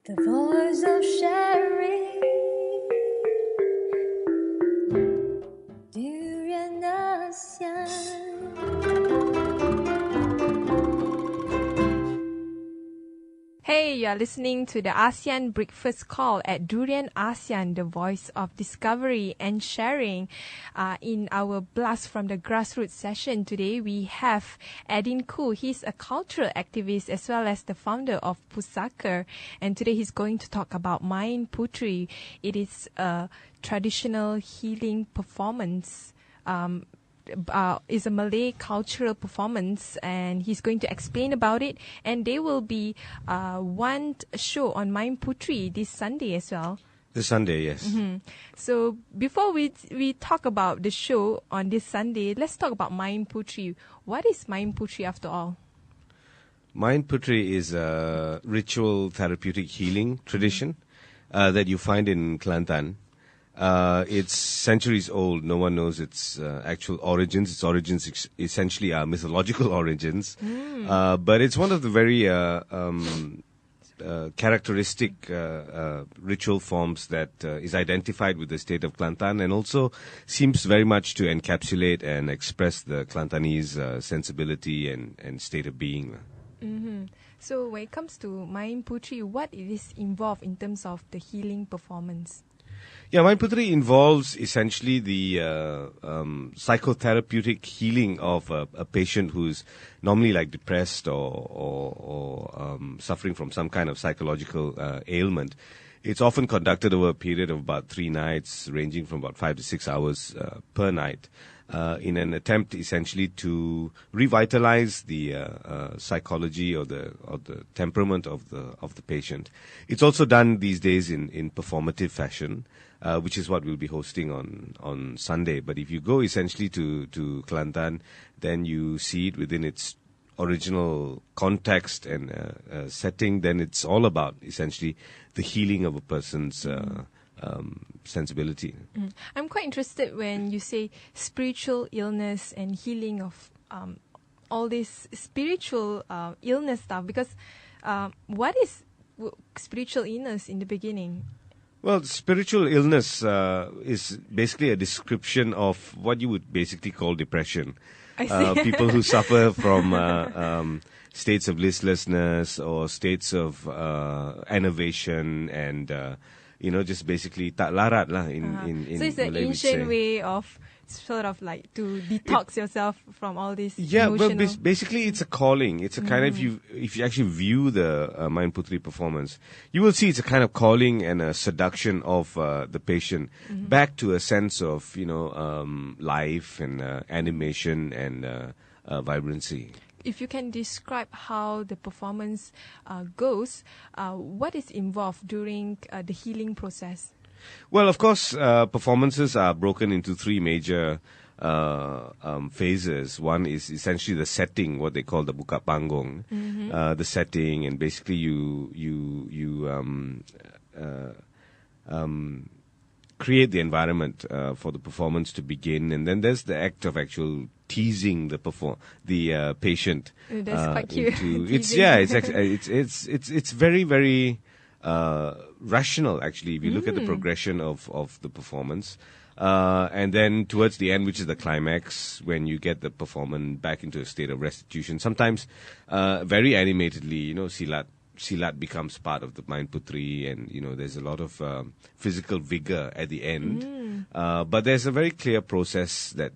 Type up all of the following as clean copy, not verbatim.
The voice of sharing Durian ASEAN. Hey, you are listening to the ASEAN Breakfast Call at Durian ASEAN, the voice of discovery and sharing. In our Blast from the Grassroots session today, we have Eddin Khoo. He's a cultural activist as well as the founder of PUSAKA. And today he's going to talk about Main Puteri. It is a traditional healing performance. Is a Malay cultural performance, and he's going to explain about it. And there will be one show on Main Puteri this Sunday as well. This Sunday, yes. Mm-hmm. So before we talk about the show on this Sunday, let's talk about Main Puteri. What is Main Puteri after all? Main Puteri is a ritual therapeutic healing tradition that you find in Kelantan. It's centuries old. No one knows its actual origins. Its origins essentially are mythological origins. But it's one of the very characteristic ritual forms that is identified with the state of Kelantan, and also seems very much to encapsulate and express the Kelantanese sensibility and state of being. Mm-hmm. So when it comes to Main Puteri, what is involved in terms of the healing performance? Yeah, Main Puteri involves essentially the psychotherapeutic healing of a patient who's normally like depressed or suffering from some kind of psychological ailment. It's often conducted over a period of about 3 nights, ranging from about 5 to 6 hours per night, in an attempt essentially to revitalize the psychology or the temperament of the patient. It's also done these days in performative fashion, which is what we'll be hosting on Sunday. But if you go essentially to Kelantan, then you see it within its original context and setting. Then it's all about essentially the healing of a person's sensibility. I'm quite interested when you say spiritual illness and healing of all this spiritual illness stuff, because what is spiritual illness in the beginning? Well, spiritual illness is basically a description of what you would basically call depression. I see. People who suffer from states of listlessness or states of enervation and just basically tak larat lah in so it's an ancient way of sort of like to detox yourself from all this emotional... well, basically it's a calling. It's a kind of, if you actually view the Main Puteri performance, you will see it's a kind of calling and a seduction of the patient back to a sense of, life and animation and vibrancy. If you can describe how the performance goes, what is involved during the healing process? Well, of course, performances are broken into 3 major phases. One is essentially the setting, what they call the buka panggung, the setting, and basically you create the environment for the performance to begin, and then there's the act of actual teasing the patient. That's quite cute. It's very, very rational, actually, if you look at the progression of the performance. And then towards the end, which is the climax, when you get the performance back into a state of restitution, sometimes very animatedly, Silat becomes part of the Main Puteri, and there's a lot of physical vigor at the end. But there's a very clear process that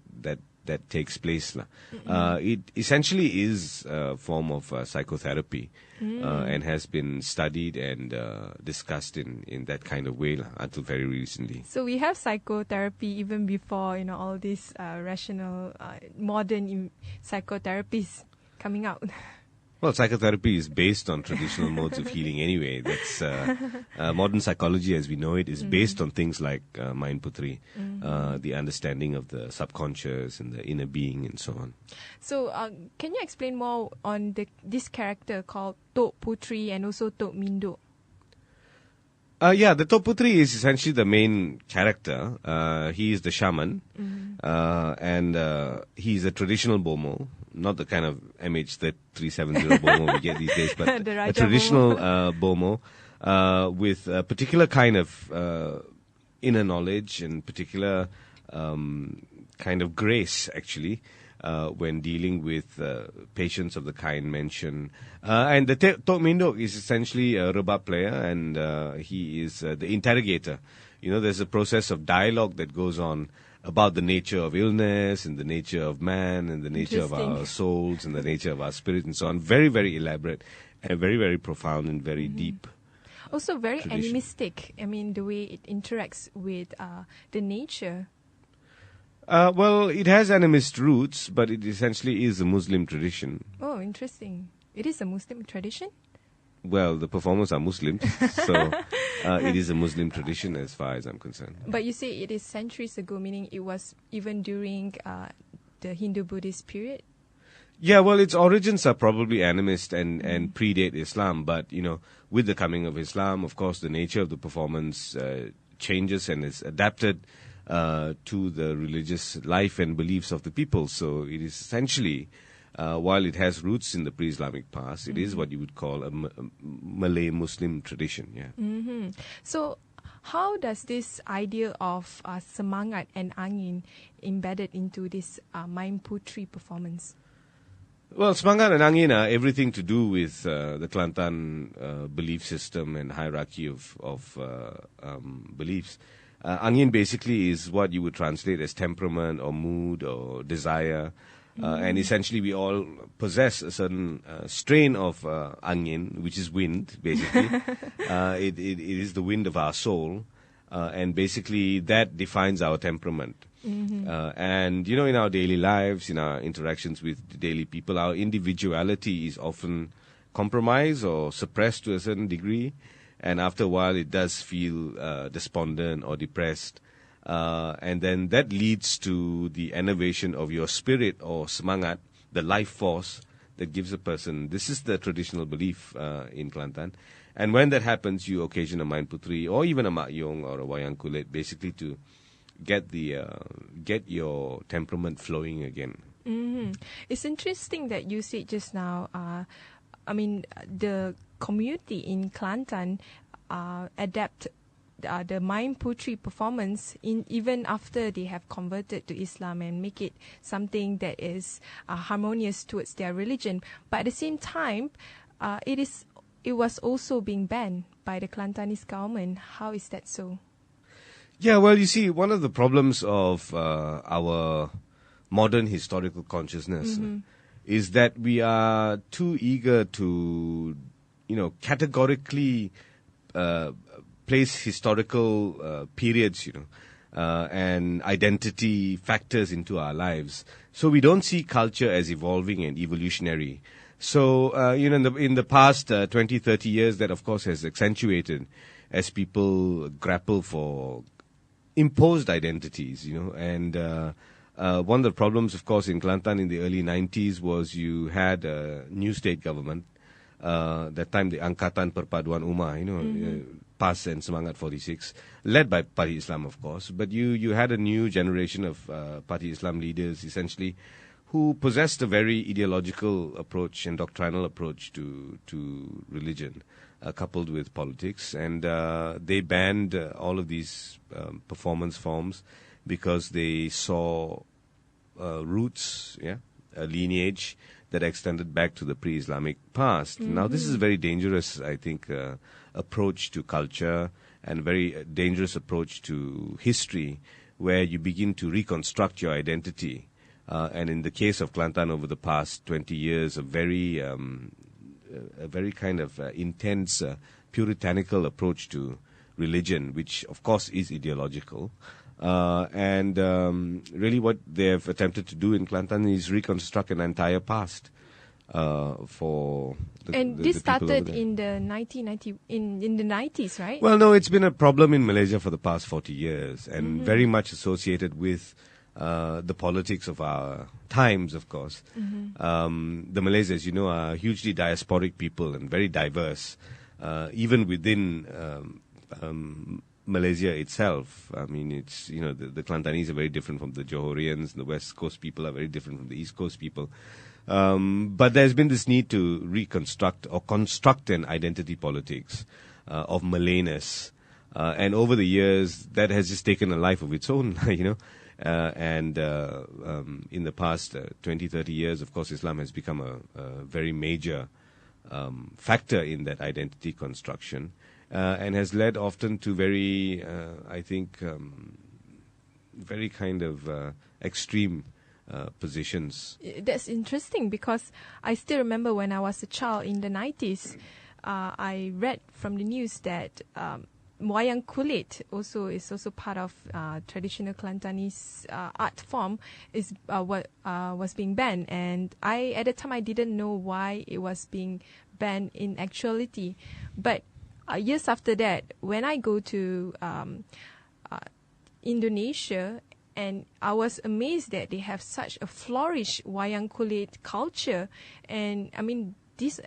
takes place. It essentially is a form of psychotherapy and has been studied and discussed in that kind of way until very recently. So we have psychotherapy even before all these rational modern psychotherapies coming out. Well, psychotherapy is based on traditional modes of healing anyway. That's modern psychology as we know it is based on things like Main Puteri, the understanding of the subconscious and the inner being and so on. So can you explain more on this character called Tok Puteri and also Tok Minduk? The Tok Puteri is essentially the main character. He is the shaman, and he's a traditional Bomo. Not the kind of MH370 Bomo we get these days, but a traditional Bomo with a particular kind of inner knowledge and particular kind of grace, actually, when dealing with patients of the kind mentioned. And the Tok Mindok is essentially a rebab player, and he is the interrogator. There's a process of dialogue that goes on about the nature of illness and the nature of man and the nature of our souls and the nature of our spirit and so on. Very, very elaborate and very, very profound and very deep. Also very tradition. animistic. I mean, the way it interacts with the nature. Well, it has animist roots, but it essentially is a Muslim tradition. Oh, interesting. It is a Muslim tradition? Well, the performers are Muslims, so it is a Muslim tradition as far as I'm concerned. But you say it is centuries ago, meaning it was even during the Hindu-Buddhist period? Yeah, well, its origins are probably animist and predate Islam, but, with the coming of Islam, of course, the nature of the performance changes and is adapted to the religious life and beliefs of the people. So it is essentially, while it has roots in the pre-Islamic past, it is what you would call a Malay Muslim tradition. Yeah. So how does this idea of semangat and angin embedded into this Main Puteri performance? Well, semangat and angin are everything to do with the Kelantan belief system and hierarchy of beliefs. Angin basically is what you would translate as temperament or mood or desire. And essentially we all possess a certain strain of angin, which is wind, basically. It is the wind of our soul. And basically that defines our temperament. And, in our daily lives, in our interactions with daily people, our individuality is often compromised or suppressed to a certain degree. And after a while, it does feel despondent or depressed. And then that leads to the enervation of your spirit or semangat, the life force that gives a person. This is the traditional belief in Kelantan. And when that happens, you occasion a Main Puteri or even a Mak Yong or a Wayang Kulit, basically to get your temperament flowing again. It's interesting that you said just now, the community in Kelantan adapt the Main Puteri performance even after they have converted to Islam and make it something that is harmonious towards their religion. But at the same time, it was also being banned by the Kelantanese government. How is that so? Yeah, well, you see, one of the problems of our modern historical consciousness is that we are too eager to, categorically place historical periods, and identity factors into our lives. So we don't see culture as evolving and evolutionary. So, in the past 20, 30 years, that of course has accentuated as people grapple for imposed identities, and one of the problems, of course, in Kelantan in the early 90s was you had a new state government. That time, the Angkatan Perpaduan Ummah, PAS and Semangat 46, led by Parti Islam, of course. But you had a new generation of Parti Islam leaders, essentially, who possessed a very ideological approach and doctrinal approach to religion, coupled with politics. And they banned all of these performance forms because they saw roots, a lineage that extended back to the pre-Islamic past. Now, this is a very dangerous, I think, approach to culture and a very dangerous approach to history, where you begin to reconstruct your identity. And in the case of Kelantan over the past 20 years, a very kind of intense, puritanical approach to religion, which of course is ideological. And really what they have attempted to do in Kelantan is reconstruct an entire past for the And the this people over started there. in the 1990 in the 90s, right? Well, no, it's been a problem in Malaysia for the past 40 years and very much associated with the politics of our times, of course. The Malays, as you know, are hugely diasporic people and very diverse, even within Malaysia itself. I mean, it's, the Kelantanese are very different from the Johorians, the West Coast people are very different from the East Coast people. But there's been this need to reconstruct or construct an identity politics. of Malayness. And over the years, that has just taken a life of its own, you know. And in the past 20, 30 years, of course, Islam has become a very major factor in that identity construction, and has led often to very, I think, very kind of extreme positions. That's interesting because I still remember when I was a child in the 90s, I read from the news that wayang kulit is also part of traditional Kelantanese art form was being banned, and at the time I didn't know why it was being banned in actuality, but years after that, when I go to Indonesia, and I was amazed that they have such a flourished wayang kulit culture, and I mean, this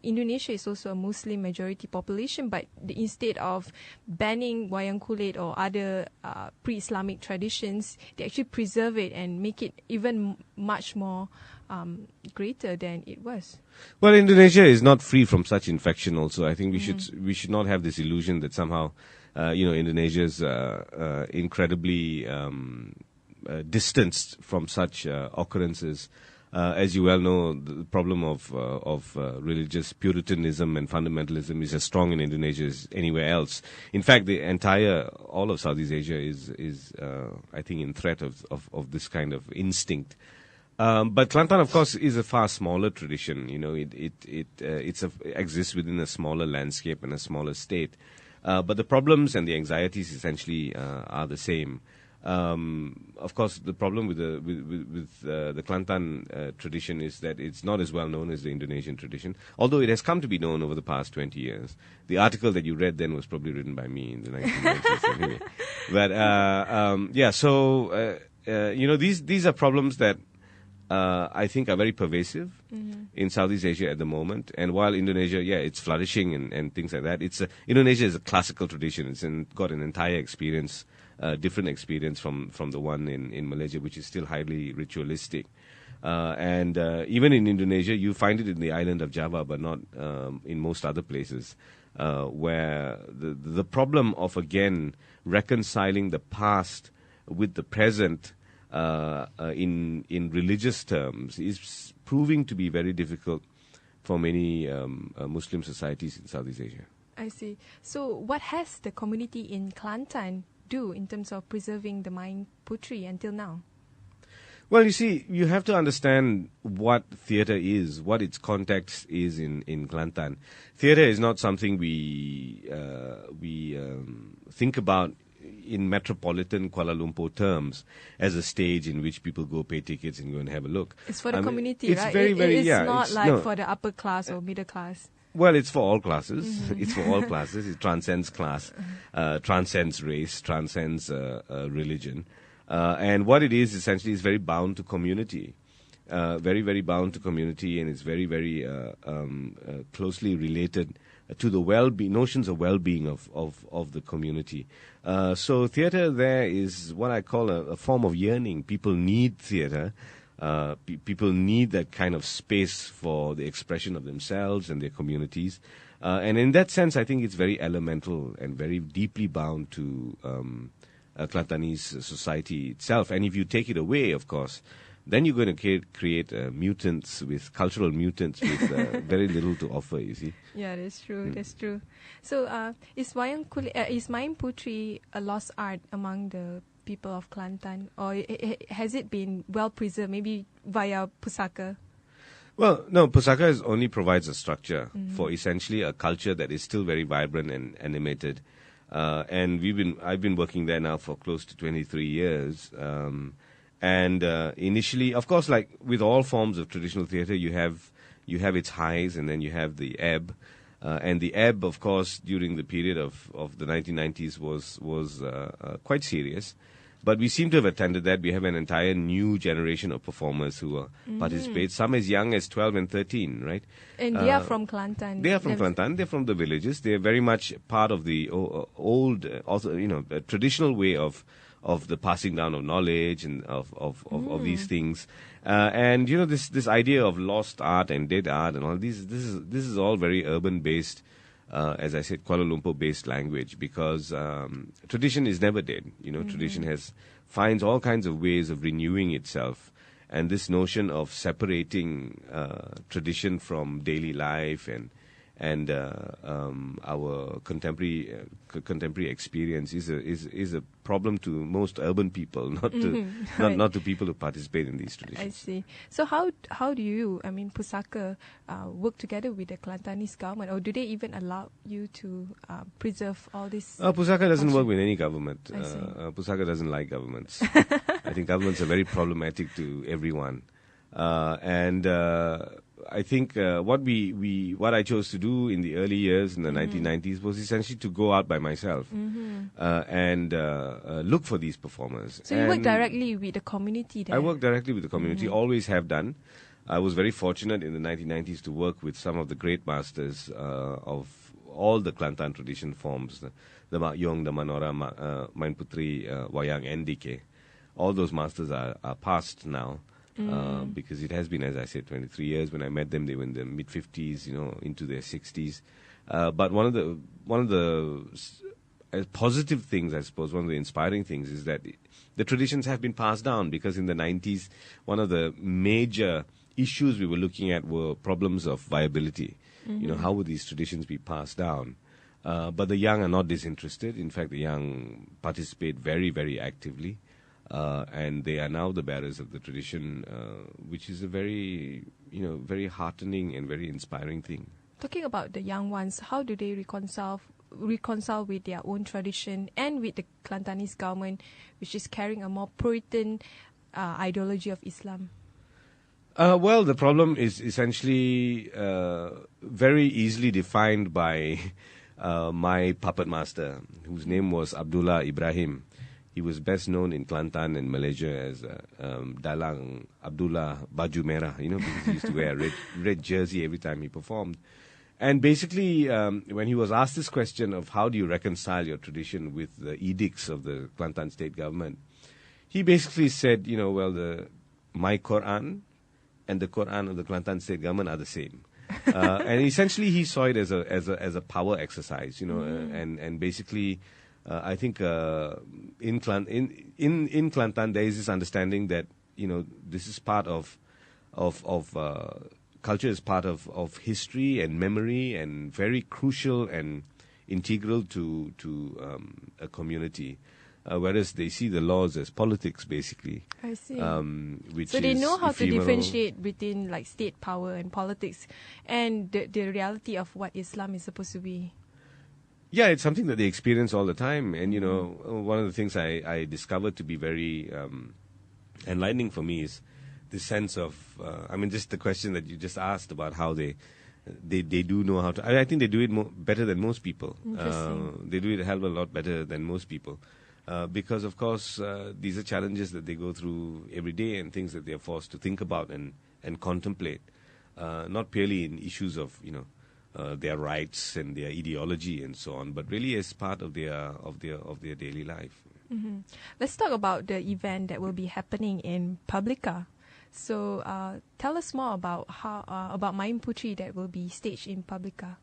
Indonesia is also a Muslim majority population, but instead of banning wayang kulit or other pre-Islamic traditions, they actually preserve it and make it even much more greater than it was. Well, Indonesia is not free from such infection. Also, I think we should not have this illusion that somehow, Indonesia is incredibly distanced from such occurrences. As you well know, the problem of religious Puritanism and fundamentalism is as strong in Indonesia as anywhere else. In fact, all of Southeast Asia is I think, in threat of this kind of instinct. But Kelantan, of course, is a far smaller tradition. You know, it exists within a smaller landscape and a smaller state. But the problems and the anxieties essentially are the same. Of course, the problem with the Kelantan tradition is that it's not as well known as the Indonesian tradition, although it has come to be known over the past 20 years. The article that you read then was probably written by me in the 1990s anyway. But, so, these are problems that I think are very pervasive in Southeast Asia at the moment. And while Indonesia, it's flourishing and things like that, Indonesia is a classical tradition. It's got an entire experience, different experience from the one in Malaysia, which is still highly ritualistic. And even in Indonesia, you find it in the island of Java, but not in most other places, where the problem of, again, reconciling the past with the present in religious terms is proving to be very difficult for many Muslim societies in Southeast Asia. I see. So what has the community in Kelantan do in terms of preserving the Malay Puteri until now? Well, you see, you have to understand what theatre is, what its context is in Kelantan. Theatre is not something we think about in metropolitan Kuala Lumpur terms as a stage in which people go pay tickets and go and have a look. It's for the community, it's right? It's not for the upper class or middle class. Well, it's for all classes. Mm-hmm. It's for all classes. It transcends class, transcends race, transcends religion. And what it is essentially is very bound to community. Very, very bound to community, and it's very, very closely related to the notions of well-being of the community. So theatre there is what I call a form of yearning. People need theatre. People need that kind of space for the expression of themselves and their communities. And in that sense, I think it's very elemental and very deeply bound to Kelantanese society itself. And if you take it away, of course, then you're going to create cultural mutants with very little to offer, you see. Yeah, that's true. That's true. So is Malay Puteri a lost art among the people of Kelantan, or has it been well preserved, maybe via PUSAKA? Well, no, PUSAKA only provides a structure for essentially a culture that is still very vibrant and animated. And I've been working there now for close to 23 years. And initially, of course, like with all forms of traditional theatre, you have its highs and then you have the ebb. And the ebb, of course, during the period of the 1990s was quite serious. But we seem to have attended that. We have an entire new generation of performers who participate, some as young as 12 and 13, right? And they are from Kelantan. They are from Kelantan. They're from the villages. They are very much part of the old, traditional way of the passing down of knowledge and of these things. And, this idea of lost art and dead art and all this is all very urban-based as I said, Kuala Lumpur-based language, because tradition is never dead. Tradition finds all kinds of ways of renewing itself, and this notion of separating tradition from daily life and our contemporary experience is a problem to most urban people, not to not to people who participate in these traditions. I see. So how do you, Pusaka, work together with the Kelantanese government, or do they even allow you to preserve all this? Pusaka doesn't work with any government. I see. Pusaka doesn't like governments. I think governments are very problematic to everyone, and I think what I chose to do in the early years in the 1990s was essentially to go out by myself and look for these performers. So you work directly with the community there? I work directly with the community, always have done. I was very fortunate in the 1990s to work with some of the great masters of all the Kelantan tradition forms, the Mak Yong, the Manora, Main Puteri, Wayang, and Dike. All those masters are past now. Because it has been, as I said, 23 years. When I met them, they were in their mid-50s, into their 60s. But one of the positive things, I suppose, one of the inspiring things is that the traditions have been passed down, because in the 90s, one of the major issues we were looking at were problems of viability. How would these traditions be passed down? But the young are not disinterested. In fact, the young participate very, very actively. And they are now the bearers of the tradition, which is a very, very heartening and very inspiring thing. Talking about the young ones, how do they reconcile with their own tradition and with the Kelantanese government, which is carrying a more Puritan ideology of Islam? Well, the problem is essentially very easily defined by my puppet master, whose name was Abdullah Ibrahim. He was best known in Kelantan and Malaysia as Dalang Abdullah Baju Merah, because he used to wear a red jersey every time he performed. And basically, when he was asked this question of how do you reconcile your tradition with the edicts of the Kelantan state government, he basically said, my Quran and the Quran of the Kelantan state government are the same. And essentially, he saw it as a power exercise, and basically. I think in Kelantan there is this understanding that this is part of culture, is part of history and memory, and very crucial and integral to a community. Whereas they see the laws as politics, basically. I see. Which so they know how ephemeral. to differentiate between state power and politics, and the reality of what Islam is supposed to be. Yeah, it's something that they experience all the time. And, one of the things I discovered to be very enlightening for me is the sense of, just the question that you just asked about how they do know how to. I think they do it better than most people. They do it a hell of a lot better than most people. Because, of course, these are challenges that they go through every day and things that they are forced to think about and contemplate. Not purely in issues of, their rights and their ideology and so on, but really as part of their daily life. Mm-hmm. Let's talk about the event that will be happening in Publica. So tell us more about about Main Puteri that will be staged in Publica.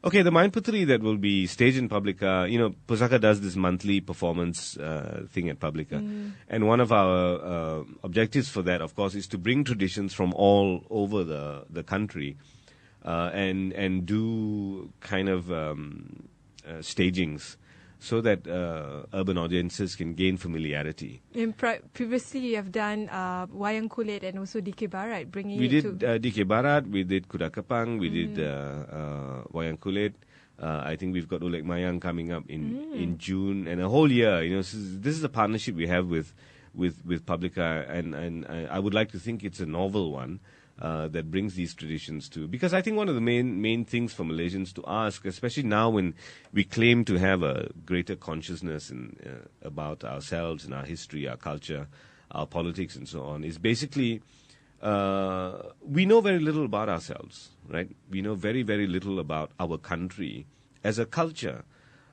Okay, the Main Puteri that will be staged in Publica, Pusaka does this monthly performance thing at Publica. And one of our objectives for that, of course, is to bring traditions from all over the country and do kind of stagings so that urban audiences can gain familiarity. And previously you have done Wayang Kulit and also Dike Barat, bringing we it did to... Dike Barat, we did Kuda Kepang, we did Wayang Kulit. I think we've got Ulek Mayang coming up in June, and a whole year. So this is a partnership we have with Publica, and I would like to think it's a novel one. That brings these traditions to, because I think one of the main things for Malaysians to ask, especially now when we claim to have a greater consciousness about ourselves and our history, our culture, our politics, and so on, is basically we know very little about ourselves, right? We know very, very little about our country as a culture.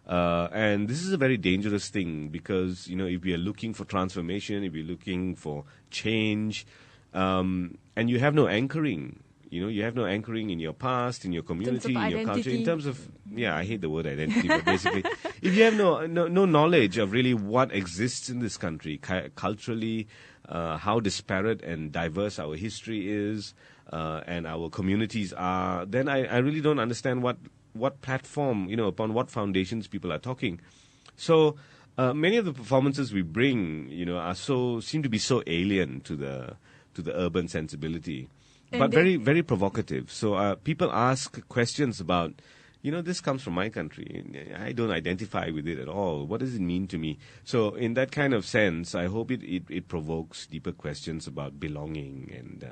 And this is a very dangerous thing because, if we are looking for transformation, if we're looking for change, and you have no anchoring, You have no anchoring in your past, in your community, in your culture. In identity. terms of, I hate the word identity, but basically, if you have no knowledge of really what exists in this country, culturally, how disparate and diverse our history is, and our communities are, then I really don't understand what platform, upon what foundations people are talking. So many of the performances we bring, seem to be so alien to the urban sensibility, but very, very provocative. So people ask questions about, this comes from my country. I don't identify with it at all. What does it mean to me? So in that kind of sense, I hope it provokes deeper questions about belonging and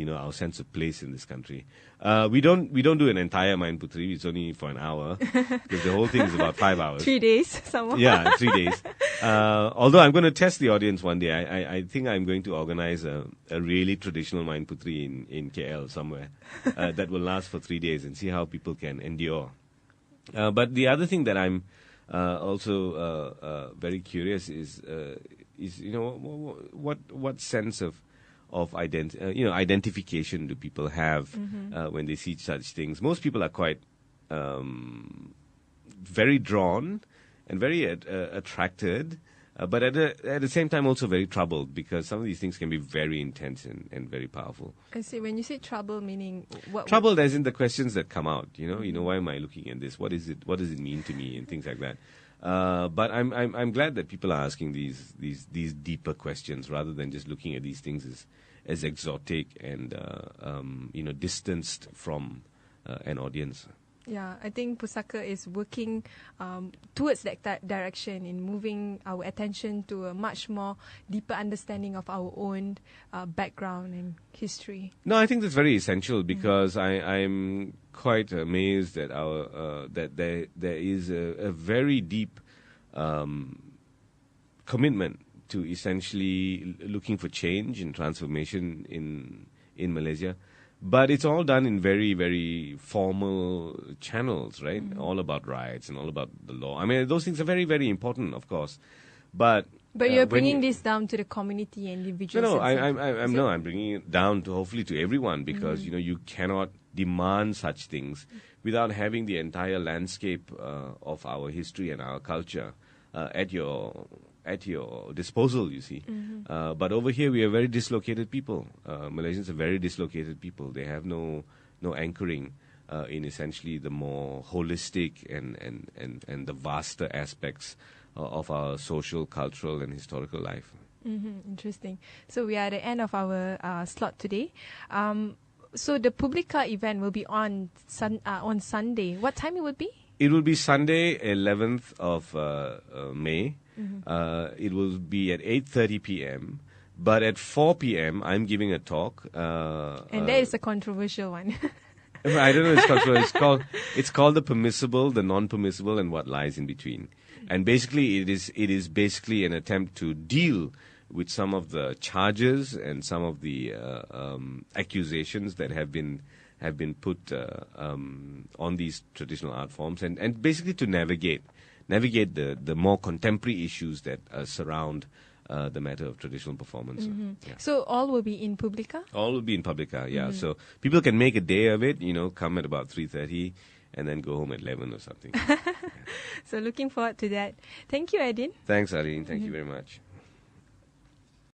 our sense of place in this country. We don't do an entire Main Puteri. It's only for an hour because the whole thing is about 5 hours. 3 days, somewhere. Yeah, 3 days. Although I'm going to test the audience one day. I think I'm going to organize a really traditional Main Puteri in KL somewhere that will last for 3 days and see how people can endure. But the other thing that I'm also very curious is what sense of identification do people have when they see such things? Most people are quite very drawn and very attracted, but at the same time also very troubled, because some of these things can be very intense and very powerful. I see. When you say trouble, meaning what? Troubled as in the questions that come out. Why am I looking at this? What is it? What does it mean to me? And things like that. But I'm glad that people are asking these deeper questions rather than just looking at these things as exotic and distanced from an audience. Yeah, I think Pusaka is working towards that direction in moving our attention to a much more deeper understanding of our own background and history. No, I think that's very essential, because I'm quite amazed at that there is a very deep commitment to essentially looking for change and transformation in Malaysia. But it's all done in very, very formal channels, right? All about rights and all about the law. I mean, those things are very, very important, of course. But you're bringing this down to the community and individuals. I'm bringing it down to hopefully to everyone, because you cannot demand such things without having the entire landscape of our history and our culture at your disposal, you see. But over here, we are very dislocated people. Malaysians are very dislocated people. They have no anchoring in essentially the more holistic and the vaster aspects of our social, cultural, and historical life. Interesting. So we are at the end of our slot today. So the Publica event will be on Sunday. What time it would be? It will be Sunday, 11th of May. It will be at 8:30 p.m. But at 4 p.m., I'm giving a talk. And that is a controversial one. I don't know. It's controversial. It's called the permissible, the non-permissible, and what lies in between. And basically, it is basically an attempt to deal with some of the charges and some of the accusations that have been put on these traditional art forms, and basically to navigate the more contemporary issues that surround the matter of traditional performance. Yeah. So all will be in Publica? All will be in Publica, yeah. So people can make a day of it, come at about 3:30 and then go home at 11 or something. Yeah. So looking forward to that. Thank you, Eddin. Thanks, Arlene. Thank you very much.